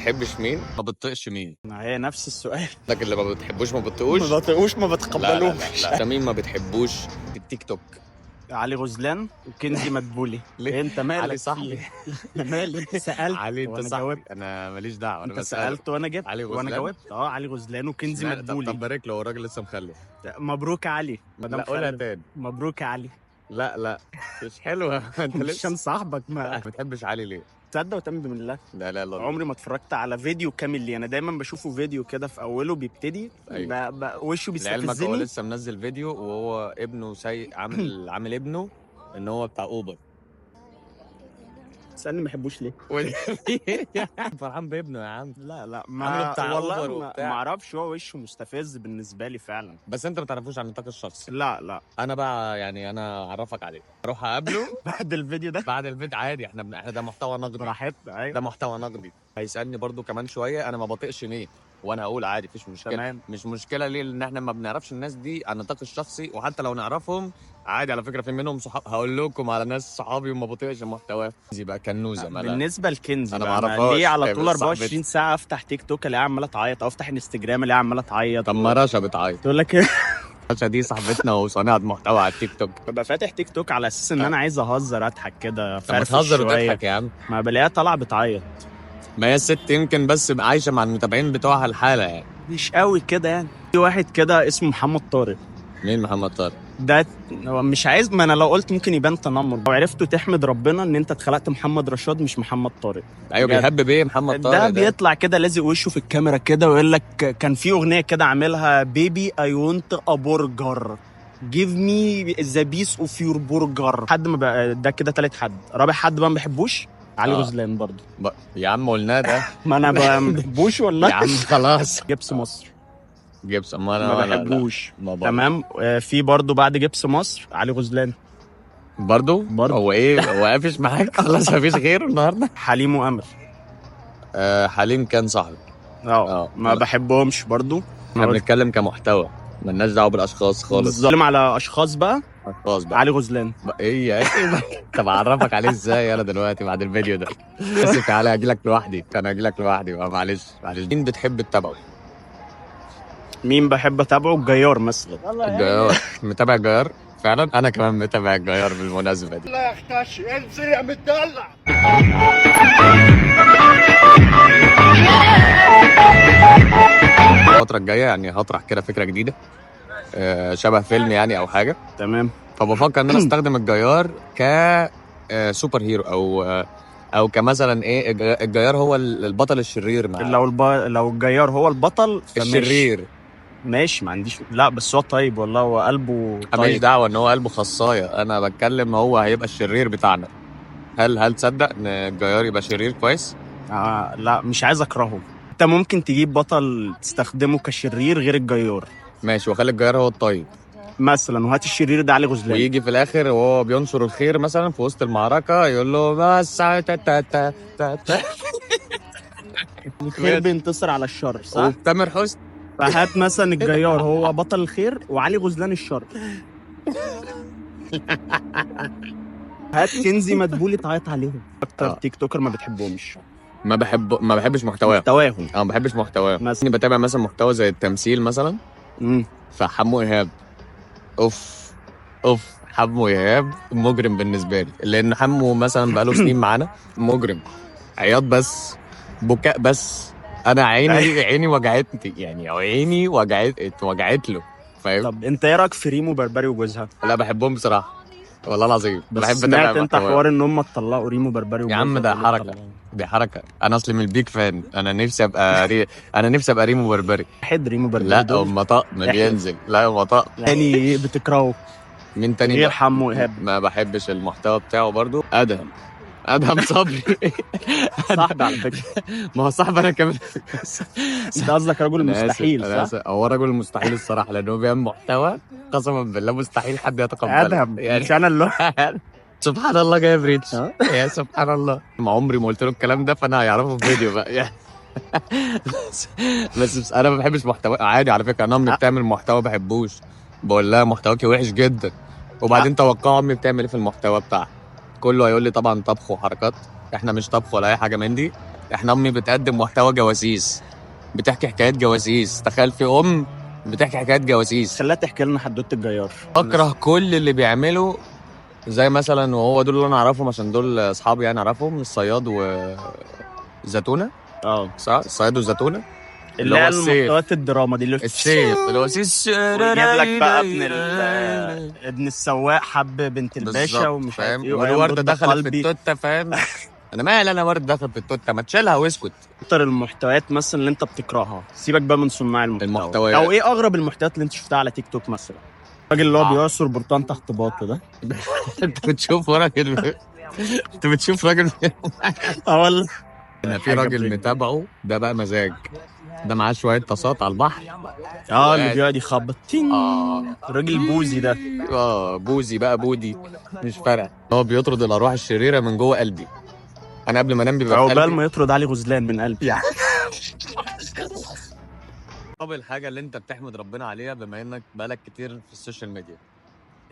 بتحبش مين؟ ما بتطيقش مين؟ هي نفس السؤال. لكن اللي ما بتحبوش ما بتطيقوش؟ ما بطيقوش ما لا لا بتقبلوش. لا لا. ده مين ما بتحبوش في التيك توك؟ علي غزلان وكنزي مدبولي. ليه؟ انت مالك علي صاحبي. انا مالي؟ انت سالت علي انت وانا صاحبي، جاوبت. انا ماليش دعوه. انت سالت وانا جبت علي وانا غزلان؟ جاوبت. علي غزلان وكنزي طب مدبولي. بارك له، هو الراجل لسه مخلف. مبروك يا علي. لا قولها تاني. مبروك يا علي. لا لا مش حلوه. انت عشان لسه صاحبك ما ما بتحبش علي ليه؟ تصدق وتؤمن بالله. لا لا لا. عمري ما اتفرجت على فيديو كامل ليه. انا دايما بشوفه فيديو كده في اوله بيبتدي أيوة. وشه لعلمك هو بيستفزني. لسه منزل فيديو وهو ابنه عامل ابنه ان هو بتاع اوبر. تسالني ما بحبوش ليه؟ فرحان بابنه يا عم. لا لا عامله بتاع والله أوبر ما وبتاع. اعرفش. هو وشه مستفز بالنسبه لي فعلا. بس انت ما تعرفوش عن النطاق الشخصي. لا لا. انا بقى يعني انا اعرفك عليه، اروح اقابله بعد الفيديو ده بعد الفيديو عادي. احنا ده محتوى نقدي. براحتنا. ايوه ده محتوى نقدي. هيسالني برضو كمان شويه انا ما بطيقش مين، وانا اقول عادي مفيش مشكله. تمام. مش مشكله ليه؟ لان احنا ما بنعرفش الناس دي عن النطاق الشخصي، وحتى لو نعرفهم عادي. على فكره في منهم صحاب، هقول لكم على ناس صحابي وما بطيقش محتواه. دي بقى كنوزه مالها. بالنسبه لكنزي أنا بقى، ما أعرفهاش. ليه على هي طول بس 24 صاحبتي. ساعه افتح تيك توك الاقيها عماله تعيط، او افتح انستجرام الاقيها عماله تعيط. طب ما رشا بتعيط. تقول لك ايه؟ رشا دي صاحبتنا وصانعه محتوى على التيك توك. ببقى فاتح تيك توك على اساس ان انا عايز اهزر اضحك كده طب ما فرفش تهزر شوية. وتضحك يا عم. ما بلاقيها طالعه بتعيط. ما هي الست يمكن بس عايشه مع المتابعين بتوعها الحاله يعني. مش قوي كده يعني. في واحد كده اسمه محمد طارق. مين محمد طارق؟ ده هو مش عايز، ما انا لو قلت ممكن يبان تنمر. لو عرفتوا تحمد ربنا ان انت اتخلقت محمد رشاد مش محمد طارق. ايوه بجد. بيهبب ايه محمد طارق ده بيطلع كده لازق وشه في الكاميرا كده ويقول لك كان في اغنيه كده عاملها بيبي اي ونت ا برجر جيف مي ذا بيس اوف يور برجر. حد ما بقى ده كده تالت حد. رابع حد بقى ما بحبوش علي غزلان برضو. يا عم قلنا ده. ما انا بقى ما بحبوش والله. يا عم خلاص. جبس مصر جبس ما انا ما لا، لا. بحبوش. ما برضو. تمام. في برضو بعد جبس مصر علي غزلان. برضو هو ايه؟ هو قافش معاك خلاص مفيش غيره النهارده. حليم وامل. حليم كان صاحبي. ما بحبهمش برضو. احنا بنتكلم كمحتوى، مالناش دعوه بالاشخاص خالص. بنتكلم على اشخاص بقى. خلاص بقى. علي غزلان. ايه طب اعرفك عليه ازاي انا دلوقتي بعد الفيديو ده؟ اسف تعالى اجي لك لوحدي. انا اجي لك لوحدي بقى، معلش. مين بتحب تتابعه؟ مين بحب اتابعه؟ الجيار مثلا. الجيار. متابع الجيار فعلا. انا كمان متابع الجيار بالمناسبه دي. لا يختش انزل يا متدلع. الفتره الجايه يعني هطرح كده فكره جديده، شبه فيلم يعني او حاجه. تمام. فبفكر ان انا استخدم الجيار ك سوبر هيرو او كمثلا ايه. الجيار هو البطل الشرير معاه. لو الجيار هو البطل الشرير ماشي ما عنديش. لا بس هو طيب والله، هو قلبه ماليش طيب. دعوه ان هو قلبه خصايه. انا بتكلم هو هيبقى الشرير بتاعنا. هل تصدق ان الجيار يبقى شرير كويس؟ لا مش عايز اكرهه. انت ممكن تجيب بطل تستخدمه كشرير غير الجيار ماشي، وخلي الجيار هو الطيب مثلا، وهات الشرير ده علي غزلان. ويجي في الاخر وهو بينشر الخير مثلا في وسط المعركه يقول له بس تا تا تا تا تا. الخير بينتصر على الشر صح؟ وتامر حسني. فهات مثلا الجيار هو بطل الخير وعلي غزلان الشر. هات كنزي مدبولي تعيط عليهم. اكتر تيك توكر ما بتحبهمش. ما بحبش محتواهم. محتواهم ما بحبش محتواهم. مثلا. بتابع مثلا محتوى زي التمثيل مثلا. فحمو ايهاب اوف حمو ايهاب مجرم بالنسبه لي، لان حمو مثلا بقاله سنين معانا. مجرم. عياط بس، بكاء بس. انا عيني وجعتني يعني، او عيني وجعت له. فاهم؟ طب انت ايه رايك في ريمو بربري وجوزها؟ لا بحبهم بصراحه والله العظيم. بس بحب سمعت انت محتواهم. حوار ان هم اتطلقوا ريمو بربري يا عم ده حركه. دي حركه. انا اصلي من البيك فان. انا نفسي ابقى ريمو بربري. حد ريمو بربري لا دول. هم طقم بينزل. لا هم طقم. يعني بتكرهه مين تاني غير بقى؟ حمو ايهاب؟ ما بحبش المحتوى بتاعه برضو. ادهم صبري. صاحبي على فكره. ما هو صاحبي انا كمان. انت قصدك رجل مستحيل صح؟ هو رجل مستحيل الصراحه، لانه بيعمل محتوى قسما بالله مستحيل حد يتقبله. ادهم يعني مش انا اللي سبحان الله جايب ريتش. يا سبحان الله. ما عمري ما قلت له الكلام ده، فانا هيعرفه في فيديو بقى يعني. بس انا ما بحبش محتوى عادي. على فكره انا امي بتعمل محتوى ما بحبوش، بقول لها محتواكي وحش جدا. وبعدين توقعوا امي بتعمل ايه في المحتوى بتاعها؟ كله هيقول لي طبعا طبخ وحركات. احنا مش طبخ ولا اي حاجه من دي. احنا امي بتقدم محتوى جواسيس، بتحكي حكايات جواسيس. تخيل في بتحكي حكايات جواسيس. خليها تحكي لنا حدوته الجيار. اكره كل اللي بيعملوا زي مثلا، وهو دول اللي انا اعرفهم عشان دول اصحابي يعني اعرفهم، الصياد وزيتونه. صح، الصياد والزيتونه اللي هي السيف. المحتويات الدراما دي اللي السيف اللي هو سيس، ويجيب لك بقى ابن السواق حب بنت الباشا بالظبط، ومش عارف فاهم، ايه، والورده دخلت في قلبي. التوته، فاهم. انا مالي، انا ورده دخلت في التوته، ما تشيلها واسكت. اكتر المحتويات مثلا اللي انت بتكرهها، سيبك بقى من صناع المحتويات. او ايه اغرب المحتويات اللي انت شفتها على تيك توك مثلا؟ الراجل اللي هو بيعصر برتقان تحت باطه ده. انت بتشوف راجل انت بتشوف راجل والله انا في راجل متابعه ده بقى مزاج، ده معاه شويه طاسات على البحر. اللي بيقعد يخبط الراجل البوزي ده. بوزي بقى، بودي مش فارقه. هو بيطرد الارواح الشريره من جوه قلبي. انا قبل ما انام بيبقى في عقبال قلبي ما يطرد علي غزلان من قلبي يعني. طب الحاجه اللي انت بتحمد ربنا عليها بما انك بقالك كتير في السوشيال ميديا؟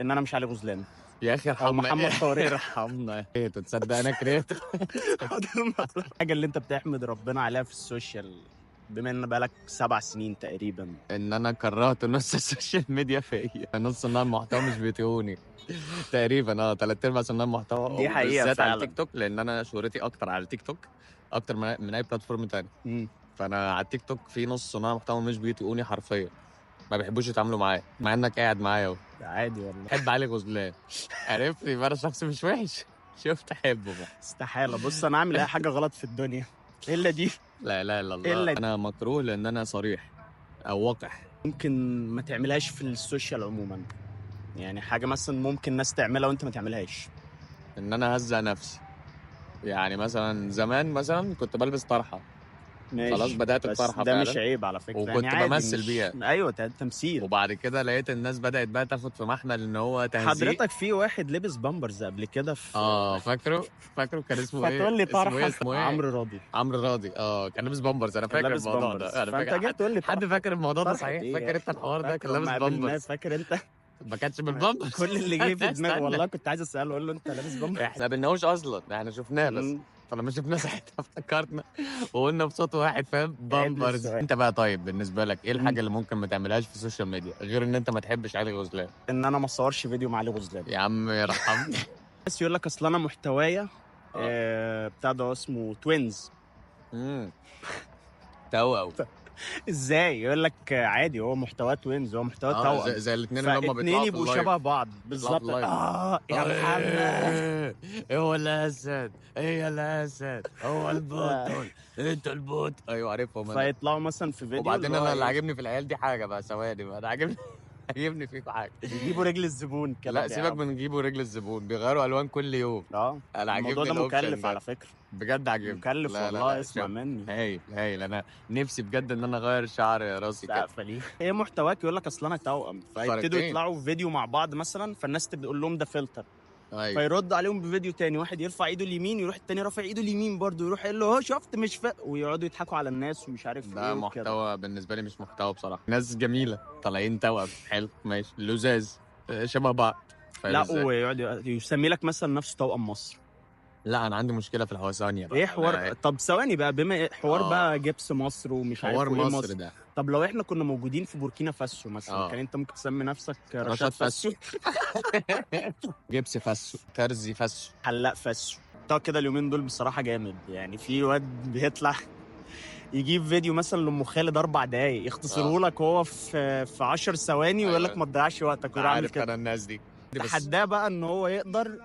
ان انا مش علي غزلان يا اخي او محمد طارق. ارحمنا. ايه تصدق انا كريت. الحاجه اللي انت بتحمد ربنا عليها في السوشيال بما ان بقالك 7 سنين تقريبا؟ ان انا كرهت نص السوشيال ميديا فيا، نص صناع المحتوى مش بيطيقوني تقريبا. 3/4 صناع المحتوى دي حقيقة بالذات على فعلا. التيك توك، لان انا شهرتي اكتر على التيك توك اكتر من اي بلاتفورم تاني. فانا على التيك توك في نص صناع محتوى مش بيطيقوني حرفيا، ما بيحبوش يتعاملوا معايا مع انك قاعد معايا اهو. عادي والله. بحب علي غزلان، عرفت يبقى انا شخص مش وحش. شفت احبه بقى. استحالة. بص انا اعمل اي حاجة غلط في الدنيا الا دي. لا لا لا الله، انا مكروه لان انا صريح او وقح. ممكن ما تعملهاش في السوشيال عموما، يعني حاجة مثلا ممكن ناس تعملها وانت ما تعملهاش. ان انا هزق نفسي، يعني مثلا زمان مثلا كنت بلبس طرحه، ماشي. خلاص بدات الطرحه ده فعلا، مش عيب على فكرة، وكنت يعني عادي بمثل مش... بيها. ايوه تمثيل. وبعد كده لقيت الناس بدات بقى تاخد في محمل ان هو تهزيق. حضرتك في واحد لبس بامبرز قبل كده في فاكره كان اسمه ايه؟ فتقول لي طرحه. اسمه ايه؟ عمرو راضي. عمرو راضي، كان لابس بامبرز. انا فاكر لابس الموضوع بامبرز. ده، انا فانت فاكر. جاي تقول لي حد فاكر الموضوع ده طرحة صحيح؟ إيه فاكر انت الحوار ده؟ كان لابس ما قابلناه، بامبرز. فاكر انت؟ ما كانش بالبامبرز. كل اللي جه في دماغي استنى. والله كنت عايز اساله، اقول له انت لابس بامبرز؟ احنا ما قابلناهوش اصلا، احنا شفناه بس. فلما شفناه ساعتها افتكرنا وقلنا بصوت واحد، فاهم؟ بامبرز. انت بقى طيب بالنسبه لك ايه الحاجه اللي ممكن ما تعملهاش في السوشيال ميديا غير ان انت ما تحبش علي غزلان؟ ان انا ما اصورش فيديو مع علي غزلان. يا عم يرحمني. بس يقول لك اصل انا محتوايا بتاع ده اسمه توينز. توأم. ازاي؟ يقول لك عادي هو محتواه توينز، هو محتواه توأم زي الاثنين اللي هم فاتنين يبقوا شبه بعض بالظبط. يا محمد هو الاسد، هي الاسد، هو البطل، انت البطل. ايوه عارفهم انا. فيطلعوا مثلا في فيديو. وبعدين انا اللي عاجبني في العيال دي حاجه بقى، ثواني بقى، انا عاجبني فيكم حاجه، بيجيبوا رجل الزبون كده. لا سيبك من نجيبوا رجل الزبون، بيغيروا الوان كل يوم. انا عاجبني الموضوع ده مكلف على فكره، بجد عاجبني مكلف والله. اسمع مني، هايل. انا نفسي بجد ان انا اغير شعر راسي كده. ايه محتواك؟ يقول لك اصل انا توأم، فيبتدوا يطلعوا في فيديو مع بعض مثلا، فالناس تقول لهم ده فلتر. فيرد عليهم بفيديو تاني، واحد يرفع ايده اليمين يروح التاني رافع ايده اليمين برضه، يروح يقول له هو شفت مش ويقعدوا يضحكوا على الناس ومش عارف ده ايه. محتوى بالنسبه لي مش محتوى بصراحه. ناس جميله طالعين توأم، حلو ماشي، لزاز شبه بعض. لا ويقعد يسمي لك مثلا نفسه توأم مصر. لا انا عندي مشكله في الحوسانيه بقى. ايه حوار؟ طب ثواني بقى، بما حوار بقى جبس مصر ومش عارف حوار ايه مصر ده. طب لو احنا كنا موجودين في بوركينا فاسو مثلا كان انت ممكن تسمي نفسك رشاد فاسو. جبس فاسو، ترزي فاسو، حلاق فاسو. طب كده اليومين دول بصراحه جامد، يعني في واد بيطلع يجيب فيديو مثلا لام خالد 4 دقايق يختصره لك هو في 10 ثواني ويقول لك ما تضيعش وقتك ويعمل كده. انا الناس دي تحداه بقى ان هو يقدر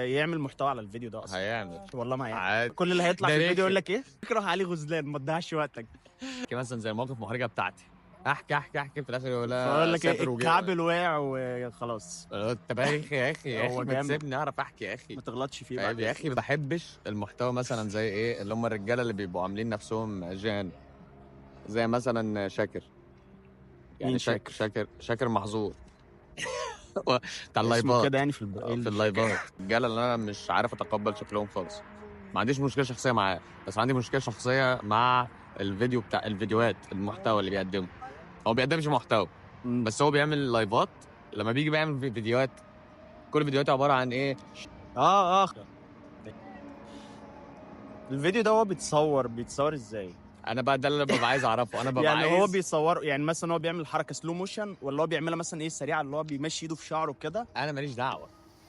يعمل محتوى على الفيديو ده اصلا. هيعمل والله ما هيعمل. كل اللي هيطلع في الفيديو يقول لك ايه؟ اكره علي غزلان ما تضيعش وقتك. مثلا زي المواقف المحرجه بتاعتي، احكي في الاخر يقول بقول لك ايه؟ الكعب الواقع وخلاص. طب يا اخي هو ما تسيبني اعرف احكي يا اخي، ما تغلطش فيه بعد يا اخي. ما بحبش المحتوى مثلا زي ايه اللي هم الرجاله اللي بيبقوا عاملين نفسهم جان، زي مثلا شاكر. يعني شاكر محظور بتاع اللايفات كده يعني في اللايفات. الرجاله اللي انا مش عارف اتقبل شكلهم خالص. ما عنديش مشكله شخصيه معاه، بس عندي مشكله شخصيه مع الفيديوهات، المحتوى اللي بيقدمه. هو بيقدمش محتوى بس هو بيعمل لايفات. لما بيجي بيعمل فيديوهات، كل فيديوهاته عباره عن ايه؟ الفيديو ده هو بيتصور ازاي؟ انا بقى ده اللي ببقى عايز اعرفه. انا ببقى يعني عايز هو بيصور يعني مثلا هو بيعمل حركه سلو موشن ولا هو بيعملها مثلا ايه سريعه اللي هو بيمشي ايده في شعره كده؟ انا ماليش دعوه.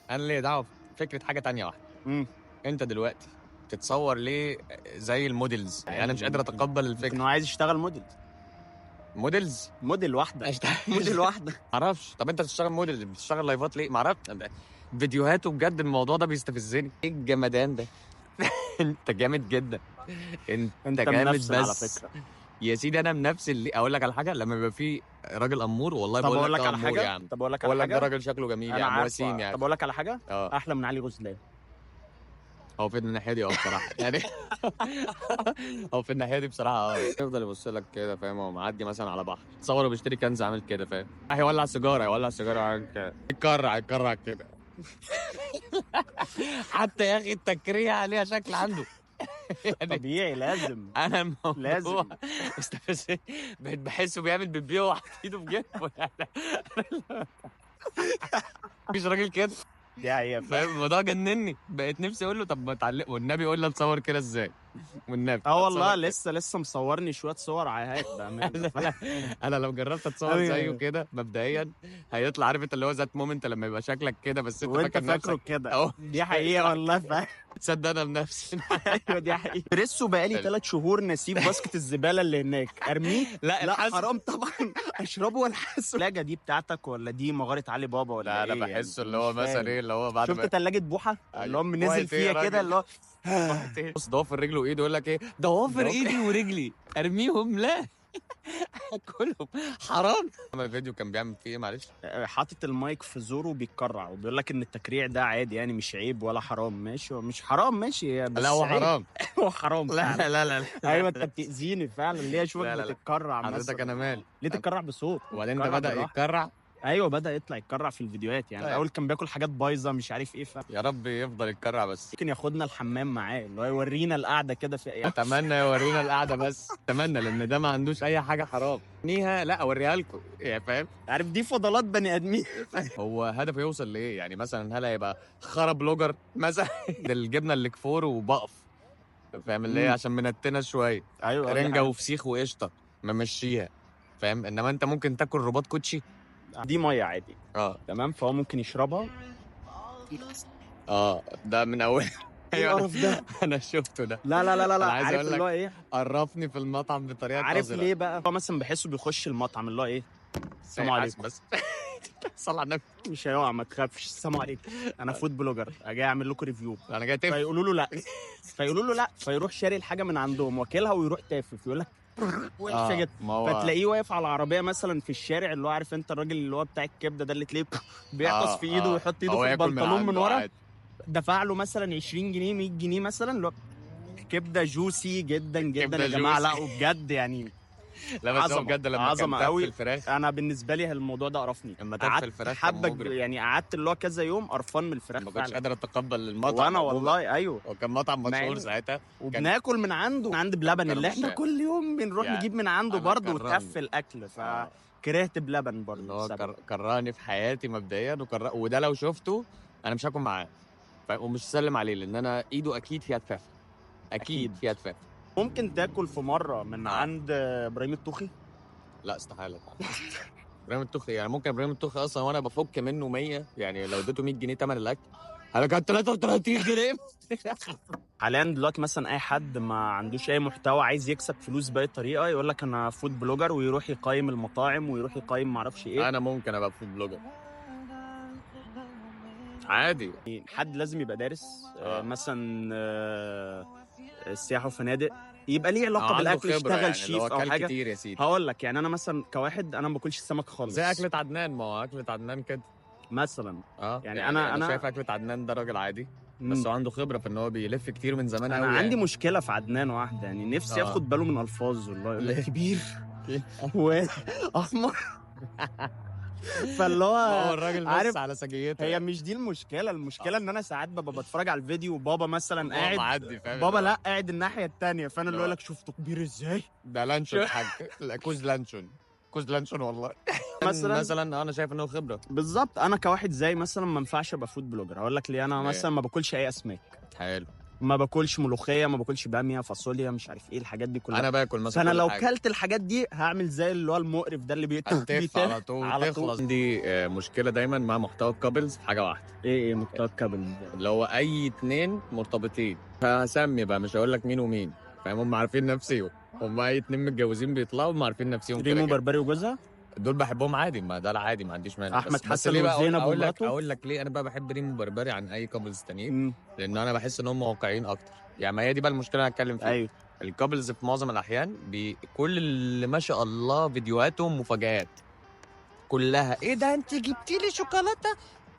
انا ليا دعوه بفكره حاجه تانية واحده. انت دلوقتي تتصور ليه زي الموديلز؟ يعني انا مش قادر اتقبل ممكن الفكره. هو عايز يشتغل موديلز موديل واحده موديل واحده. معرفش. طب انت بتشتغل موديل، بتشتغل لايفات ليه؟ معرفش. فيديوهاته بجد الموضوع ده بيستفزني. ايه الجمدان ده؟ انت جامد جدا. انت جامد منفسن على بس. فكره. يا سيدي انا بنفس اللي اقول لك على حاجه. لما يبقى في راجل امور والله طب بقول اقول لك لك على امور يا حاجه عم. طب اقول لك على بقول لك ده حاجه راجل شكله جميل يا انا عم، عارفه. وسيم يعني. طب اقول لك على حاجه اه احلى من علي غزلان. هو في الناحيه دي بصراحه يعني. هو في الناحيه دي بصراحه يفضل يبص لك كده فاهم. هو معدي مثلا على بحر تصور وبيشتري كنز عامل كده فاهم. هيولع سيجاره يتكرع كده. حتى يا اخي التكريع عليها شكل عنده. يعني طبيعي لازم. انا الموضوع لازم. استفزني. بقيت بحسه بيعمل بيبيع وحاطط ايده في جيبه يعني. مفيش راجل كده دي حقيقه فاهم. الموضوع جنني. بقيت نفسي اقول له طب ما تعلق والنبي قول لي اتصور كده ازاي. والنبي اه والله أتصور كده. لسه مصورني شويه صور عاهات بامانه. انا لو جربت اتصور أيوة، زيه أيوة. كده مبدئيا هيطلع عارف انت اللي هو ذات مومنت لما يبقى شكلك كده بس انت وانت فاكر فاكره نفسك كده اهو. دي حقيقه والله فاهم. تصدق انا بنفسي. ايوه دي حقيقه. بريسو بقالي 3 شهور نسيب باسكت الزباله اللي هناك ارميه. لا الحسن. حرام طبعا اشربه ولا حاسه. الثلاجه دي بتاعتك ولا دي مغاره علي بابا ولا لا انا ايه بحسه يعني؟ اللي هو مش مثلا فاهم. ايه اللي هو بعد شفت ما ثلاجه بوحه اللي هو نزل وقت ايه فيها يا كده راجل؟ اللي هو بص ضوافر رجله وايده يقول لك ايه ضوافر ايدي ورجلي ارميهم لا. كلهم حرام. عمل فيديو كان بيعمل فيه ايه معلش. حاطط المايك في زوره وبيتكرع وبيقول لك ان التكريع ده عادي يعني مش عيب ولا حرام. ماشي هو مش حرام ماشي بس لا هو عيب. حرام. هو حرام لا فعلا. لا لا لا. ايوه انت بتاذيني فعلا. ليه اشوفك لا لا لا. بتتكرع حضرتك مثلا؟ انا مال. ليه تتكرع بصوت؟ وبعدين ده تتكرع بدأ بالراحة. يتكرع. ايوه بدا يطلع يتكرع في الفيديوهات يعني. طيب. الاول كان بياكل حاجات بايظه مش عارف ايه يا رب يفضل يتكرع بس. ممكن ياخدنا الحمام معاه اللي هو يورينا القعده كده في ايه. اتمنى يورينا القعده بس. اتمنى لان ده ما عندوش اي حاجه حرام. نيها لا اوريها لكم يعني فاهم. عارف دي فضلات بني ادمين. هو هدفه يوصل لايه يعني؟ مثلا هل هيبقى خرب بلوجر مثلا؟ ده الجبنه اللي كفور وبقف فاهم اللي هي عشان منتنه شويه. ايوه رنجه وفسيخ وقشطه ممشيها فاهم. انما انت ممكن تاكل رباط كوتشي. دي ميه عادي اه تمام فهو ممكن يشربها. ده من اول. ايه القرف ده؟ انا شفته ده. لا لا لا لا أنا عايز عارف أقول اللي هو لك ايه؟ عرفني في المطعم بطريقه عارف قذرة. ليه بقى؟ هو مثلا بحسه بيخش المطعم اللي هو ايه؟ السلام عليكم. بس صل على النبي. مش هيقع ما تخافش. السلام عليكم انا فود بلوجر اجي اعمل لكم ريفيو. انا جاي تفهم. فيقولوا له لا. فيروح شاري الحاجه من عندهم واكلها ويروح تافف يقول لك وحشه جدا. ما هو فتلاقيه واقف على العربيه مثلا في الشارع اللي هو عارف انت الراجل اللي هو بتاع الكبده ده اللي تلاقيه بيعطس في ايده ويحط ايده هو في ياكل البنطلون من عنده ورا. عادي. دفع له مثلا 20 جنيه 100 جنيه مثلا اللي هو كبده جوسي جدا جدا كبدة يا جماعه. لا جوسي. وبجد يعني لا بس هو عظمه بجد لما عظمه كان تف قوي. الفراخ. انا بالنسبه لي الموضوع ده قرفني. لما تف قعدت الفراخ كان حبه مجرم. يعني قعدت اللي هو كذا يوم قرفان من الفراخ ما كنتش فعلا. قادر اتقبل المطعم وانا عموماً. والله ايوه. هو كان مطعم مع مشهور إن- ساعتها. وبناكل من عنده من عند بلبن اللي احنا كرمشان. كل يوم بنروح يعني نجيب من عنده أنا برضه كرهني. وتف الاكل فكرهت بلبن اللي برضه هو بسبب. كرهني في حياتي مبدئيا وده لو شفته انا مش هاكل معاه ومش سلم عليه لان انا ايده اكيد فيها تفاف. اكيد فيها تفاف. ممكن تاكل في مره من عند ابراهيم الطوخي. لا استحاله. ابراهيم الطوخي يعني ممكن ابراهيم الطوخي اصلا وانا بفك منه 100 يعني لو اديته 100 جنيه ثمن الاكل انا كانت 33 جنيه. حاليا دلوقتي مثلا اي حد ما عندوش اي محتوى عايز يكسب فلوس باي طريقه يقول لك انا فود بلوجر ويروح يقيم المطاعم ويروح يقيم معرفش ايه. انا ممكن ابقى فود بلوجر عادي. حد لازم يبقى دارس مثلا السياحه وفنادق يبقى ليه علاقه بالاكل يشتغل يعني شيف او حاجه كتير يا سيدي. هقول لك يعني انا مثلا كواحد انا ما باكلش السمك خالص زي اكلة عدنان. ما هو اكلة عدنان كده مثلا. يعني أنا انا شايف اكلة عدنان ده راجل عادي بس هو عنده خبره في ان هو بيلف كتير من زمان انا قوي عندي يعني. مشكله في عدنان واحده يعني نفسي اخد باله من الفاظه والله يقول لك ليه؟ كبير واحمر. فاللي هو هو الراجل عارف بس على سجيته. هي مش دي المشكله ان انا ساعات ببقى بتفرج على الفيديو وبابا مثلا قاعد معدي فاهم. بابا لا قاعد الناحيه التانية فانا اللي اقول لك شفته كبير ازاي. ده لانشون حاج. لا كوز لانشون والله. مثلا انا شايف انه خبره. بالظبط. انا كواحد زي مثلا ما ينفعش ابقى فود بلوجر. هقول لك ليه. انا مثلا ما باكلش اي اسماك. حلو. ما باكلش ملوخيه، ما باكلش باميه، فاصوليا، مش عارف ايه الحاجات دي كلها. انا باكل مثلا فانا كل لو حاجة. كلت الحاجات دي هعمل زي اللي هو المقرف ده اللي هتقف على طول تخلص. عندي مشكله دايما مع محتوى الكابلز في حاجه واحده، ايه محتوى الكابل؟ اللي هو اي اتنين مرتبطين، فهسمي بقى مش هقول لك مين ومين، فاهم؟ هم عارفين نفسيهم، هم اي اتنين متجوزين بيطلعوا هم عارفين نفسيهم كده ريمو كده. بربري وجوزها، دول بحبهم عادي، ما ده العادي، ما عنديش مانع. احمد بس حسن ليه بقى وزينب اقول لك ومراته. اقول لك ليه انا بقى بحب ريمو بربري عن اي كابلز تانيين؟ لان انا بحس ان هم واقعيين اكتر. يعني ما هي دي بقى المشكله اللي هتكلم فيها. ايوه الكابلز في معظم الاحيان كل اللي ما شاء الله فيديوهاتهم مفاجآت كلها. ايه ده انت جبتي لي شوكولاته؟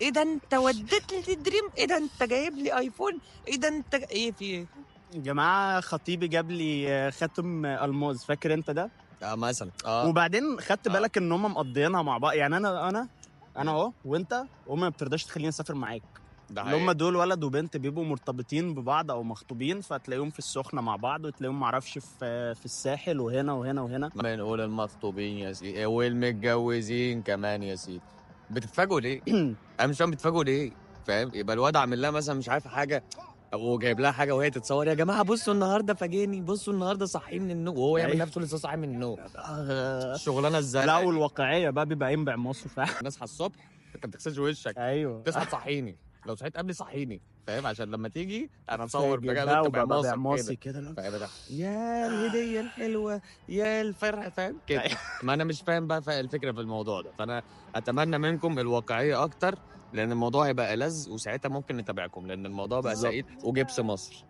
ايه ده انت وديت لي دريم؟ ايه ده انت جايب لي ايفون؟ ايه ده انت ايه في ايه؟ يا جماعه، خطيبي جاب لي خاتم الماظ، فاكر انت ده؟ مثلا وبعدين خدت آه. بالك ان هم مقضيينها مع بعض. يعني انا اهو وانت، وهم ما بترضاش تخليني اسافر معاك. ده اللي هم حقيقي. دول ولد وبنت بيبقوا مرتبطين ببعض او مخطوبين، فتلاقيهم في السخنه مع بعض، وتلاقيهم معرفش في الساحل وهنا وهنا وهنا. بنقول المخطوبين يا سيدي والمتجوزين كمان يا سيدي، بتتفاجئوا ليه؟ انا مش فاهم بتتفاجئوا ليه، فاهم؟ يبقى الواد عامل لها مثلا مش عارف حاجه، او جايب لها حاجه وهي تتصور، يا جماعه بصوا النهارده فاجئني، بصوا النهارده صاحي من النوم، وهو يعمل أيوة. نفسه لسه صاحي من النوم. الشغلانه ازاي؟ لا، والواقعيه بقى بيبقى ينبع مصر فعلا. نصحى الصبح انت ما بتغسلش وشك، ايوه تصحى تصحيني، لو صحيت قبلي صحيني، فاهم؟ عشان لما تيجي انا اصور فاجئ بجد بقى انت وببقى بعماصك بعماصي كده، كده. فاهم؟ ده يا الهديه الحلوه يا الفرحه، فاهم كده؟ ما انا مش فاهم بقى الفكره في الموضوع ده، فانا اتمنى منكم الواقعيه اكتر، لان الموضوع هيبقى ألذ، وساعتها ممكن نتابعكم، لان الموضوع بقى بالظبط. سعيد. وجبس مصر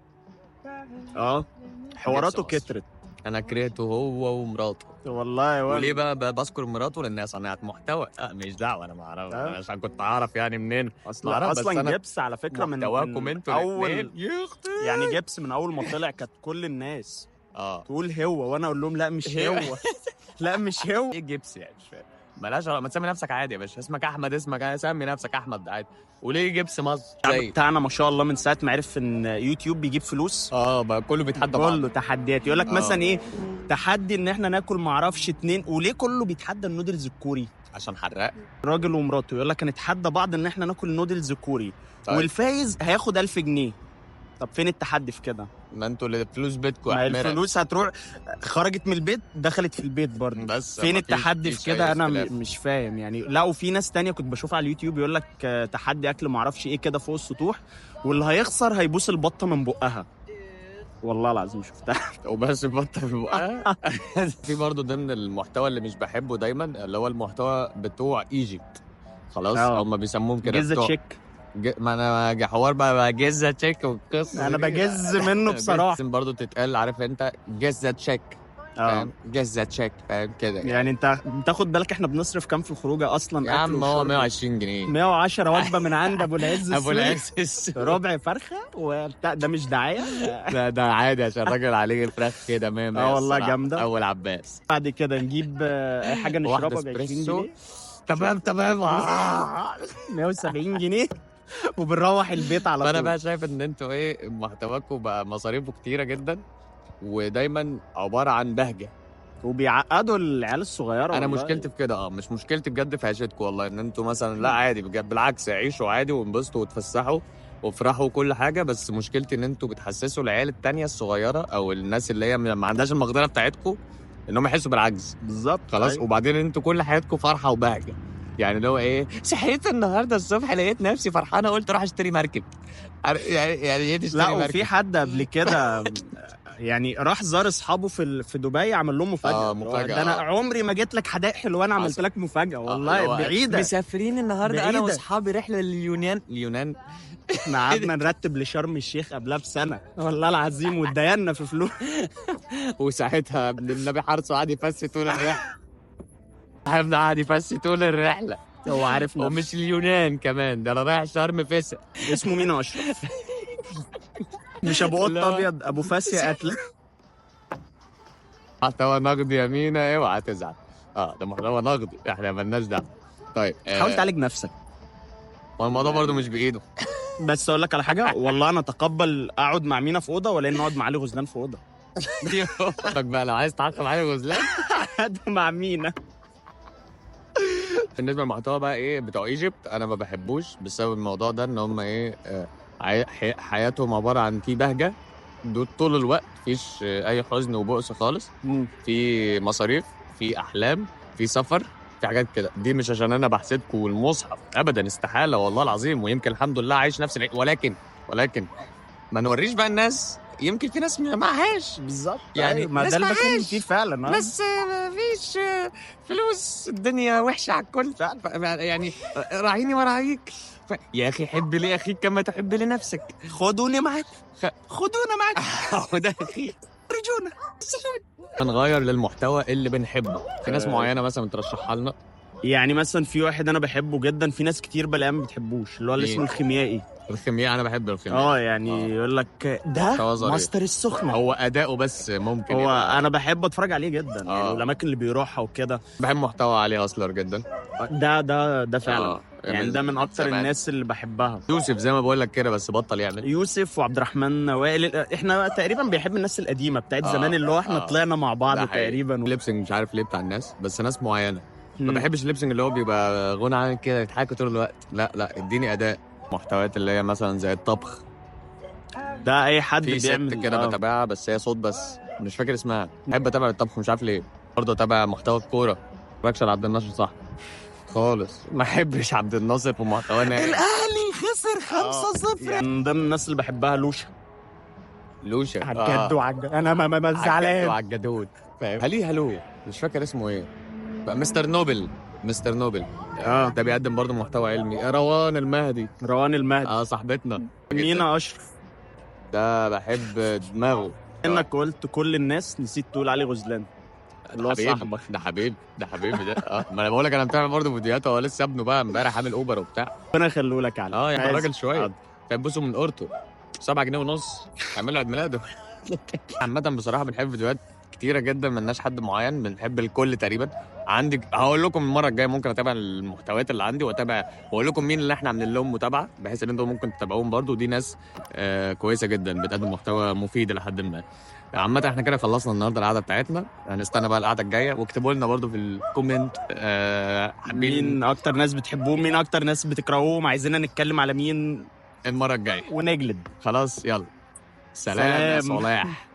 حواراته جبس مصر. كترت انا كرهته هو ومراته. والله. وليه بقى بذكر مراته؟ لانها صناعه محتوى. مش دعوه، انا ما اعرف، عشان كنت اعرف يعني منين ما اعرف. بس اصلا أنا جبس على فكره محتواكم انتوا اول، الاثنين يا اختي. يعني جبس من اول ما طلع كانت كل الناس تقول هو، وانا اقول لهم لا مش هو. لا مش هو. ايه جبس يعني؟ مش فاهم. بلاش ما تسمي نفسك عادي يا باشا، اسمك احمد، اسمك سمي نفسك احمد عادي. وليه جبس مصر؟ الشعب بتاعنا ما شاء الله من ساعه ما عرف ان يوتيوب بيجيب فلوس بقى كله بيتحدى بعض، كله تحديات. يقول لك مثلا ايه، تحدي ان احنا ناكل ما اعرفش 2. وليه كله بيتحدى النودلز الكوري؟ عشان حراق. راجل ومراته يقول لك هنتحدى بعض ان احنا ناكل نودلز كوري. طيب. والفايز هياخد 1000 جنيه. طب فين التحدي في كده؟ ما انتوا اللي فلوس بيتكم ما احمرة. الفلوس هتروح، خرجت من البيت دخلت في البيت برضه. بس فين مفيش- التحدي في مفيش كده؟ أي انا اختلاف. مش فاهم يعني. لا، وفي ناس تانية كنت بشوفها على اليوتيوب يقول لك تحدي اكل ما اعرفش ايه كده فوق السطوح، واللي هيخسر هيبوس البطه من بقها. والله العظيم شفتها. وبس بطل في بقها. في برضه ضمن المحتوى اللي مش بحبه دايما، اللي هو المحتوى بتوع ايجيبت. خلاص هم بيسموهم كده جزة بتوع تشيك. ما انا حوار بقى جزة تشيك والقصه انا دي. بجز منه بصراحه. لازم برضه تتقال، عارف انت؟ جزة تشيك، فاهم؟ جزة تشيك، فاهم كده يعني انت تاخد بالك احنا بنصرف كام في الخروجه اصلا؟ يا أكل عم هو وشرب. 120 جنيه 110 وجبه من عند ابو العز ابو السوري. العز ربع فرخه وبتاع، ده مش دعايه. ده عادي عشان الراجل عليه الفراخ كده 100 والله جامده. اول عباس. بعد كده نجيب اي حاجه واحدة نشربها ب 20 اسبريسو. جنيه تمام 170 جنيه وبنروح البيت على طول. فانا بقى شايف ان انتوا ايه، محتواكم بقى مصاريفه كتيره جدا، ودايما عباره عن بهجه. وبيعقدوا العيال الصغيره. انا والله. مشكلتي في كده، مش مشكلتي بجد في عيشتكم والله، ان انتوا مثلا لا عادي بجد، بالعكس عيشوا عادي وانبسطوا وتفسحوا وافرحوا وكل حاجه. بس مشكلتي ان انتوا بتحسسوا العيال التانية الصغيره او الناس اللي هي ما عندهاش المقدره بتاعتكم انهم يحسوا بالعجز. بالظبط خلاص. أيوة. وبعدين انتوا كل حياتكم فرحه وبهجه، يعني اللي هو ايه، صحيت النهارده الصبح لقيت نفسي فرحانه، قلت اروح اشتري مركب. يعني ايه تشتري لا، مركب؟ وفي حد قبل كده يعني راح زار اصحابه في دبي، عمل لهم مفاجاه. مفاجأة. ده انا عمري ما جيت لك حدائق حلوه، انا عملت لك مفاجاه والله بعيده. مسافرين النهارده انا بعيدة. واصحابي رحله لليونان. احنا قعدنا نرتب لشرم الشيخ قبلها بسنه والله العظيم، واتدينا في فلوس. وساعتها ابن النبي حرصه قعد يفسي طول الرحله. صاحبنا قعد يفسي طول الرحله. هو عارف نفسه. ومش اليونان كمان، ده انا رايح شرم فسق. اسمه مين يا اشرف؟ مش ابو قط لا. ابيض، ابو فاسي قتل. محتوى نقدي يا مينا، اوعى تزعل. ده محتوى نقدي، احنا مالناش دعوه. طيب حاول تعالج نفسك. هو الموضوع برضو مش بايده. بس اقول لك على حاجه، والله انا اتقبل اقعد مع مينا في اوضه، ولا ان اقعد مع علي غزلان في اوضه. بقى لو عايز تعاقب علي غزلان. قاعد مع مينا. بالنسبه للمحتوى بقى ايه بتوع ايجيبت، انا ما بحبوش بسبب الموضوع ده، ان هم ايه حياتهم عباره عن في بهجه دول طول الوقت، مفيش اي حزن وبؤس خالص. في مصاريف، في احلام، في سفر، في حاجات كده. دي مش عشان انا بحسدكم والمصحف ابدا، استحاله والله العظيم، ويمكن الحمد لله عايش نفس ولكن ما نوريش بقى الناس، يمكن في ناس ما معهاش بالظبط يعني، ما ناس ده اللي بتكلم معهاش. فيه فعلا. بس مفيش فلوس، الدنيا وحشه على الكل يعني راعيني وراعيك. يا اخي حب لي اخيك كما تحب لنفسك. خدوني معاك، خدونا معاك وده اخي رجونا. هنغير للمحتوى اللي بنحبه. في ناس معينه مثلا ترشحها لنا؟ يعني مثلا في واحد انا بحبه جدا، في ناس كتير بلاقيها ما بتحبوش، اللي هو اللي مين؟ اسمه الخيميائي. الخيمياء انا بحب الخيمياء. يعني يقول لك محتوى ده ظريف. ماستر السخنه. هو اداؤه بس ممكن هو يبقى. انا بحب اتفرج عليه جدا يعني، والاماكن اللي بيروحها وكده. بحب محتوى علي اصلر جدا. ده فعلا يعني ده من اكتر زمان. الناس اللي بحبها. يوسف زي ما بقول لك كده، بس بطل يعمل. يوسف وعبد الرحمن وائل، احنا تقريبا بيحب الناس القديمه بتاعت زمان، اللي هو احنا طلعنا مع بعض تقريبا. ليبسنج مش عارف ليه بتاع الناس، بس ناس معينه. ما بحبش الليبسنج اللي هو بيبقى غنى عن كده يضحكوا طول الوقت. لا اديني اداء. محتويات اللي هي مثلا زي الطبخ، ده اي حد في بيعمل ست كده بتابعها، بس هي صوت بس، مش فاكر اسمها. بحب اتابع الطبخ مش عارف ليه. برضه اتابع محتوى الكوره. بكشر عبد الناصر صح خالص. ما احبش عبد الناصر في محتوانا. الاهلي خسر 5-0. يعني من ضمن الناس اللي بحبها لوشا. عالجد انا ما زعلان. وعالجدود، فاهم؟ هلو مش فاكر اسمه ايه بقى. مستر نوبل. ده بيقدم برضه محتوى علمي. روان المهدي. صاحبتنا. مينا اشرف. ده بحب دماغه. انك قلت كل الناس، نسيت تقول علي غزلان اللي هو صاحبك. ده حبيبي ما انا بقول لك انا متابع برضه فيديوهاته. هو لسه ابنه بقى امبارح عامل اوبر وبتاع. ربنا يخليه لك على يعني راجل شويه. فيبصوا من قرطه 7 جنيه ونص يعمل له عيد ميلاده. عامة بصراحة بنحب فيديوهات كتيرة جدا، ملناش حد معين، بنحب الكل تقريبا. عندي هقول لكم المرة الجاية ممكن اتابع المحتويات اللي عندي واقول لكم مين اللي احنا عاملين لهم متابعة، بحيث ان انتم ممكن تتابعوهم برضو. دي ناس كويسة جدا بتقدم محتوى مفيد لحد ما. عامة احنا كده خلصنا النهارده القعدة بتاعتنا، هنستنى بقى القعدة الجاية. واكتبوا لنا برضو في الكومنت مين اكتر ناس بتحبوهم، مين اكتر ناس بتكرهوهم، عايزيننا نتكلم على مين المرة الجاية ونجلد. خلاص يلا. سلام يا صلاح.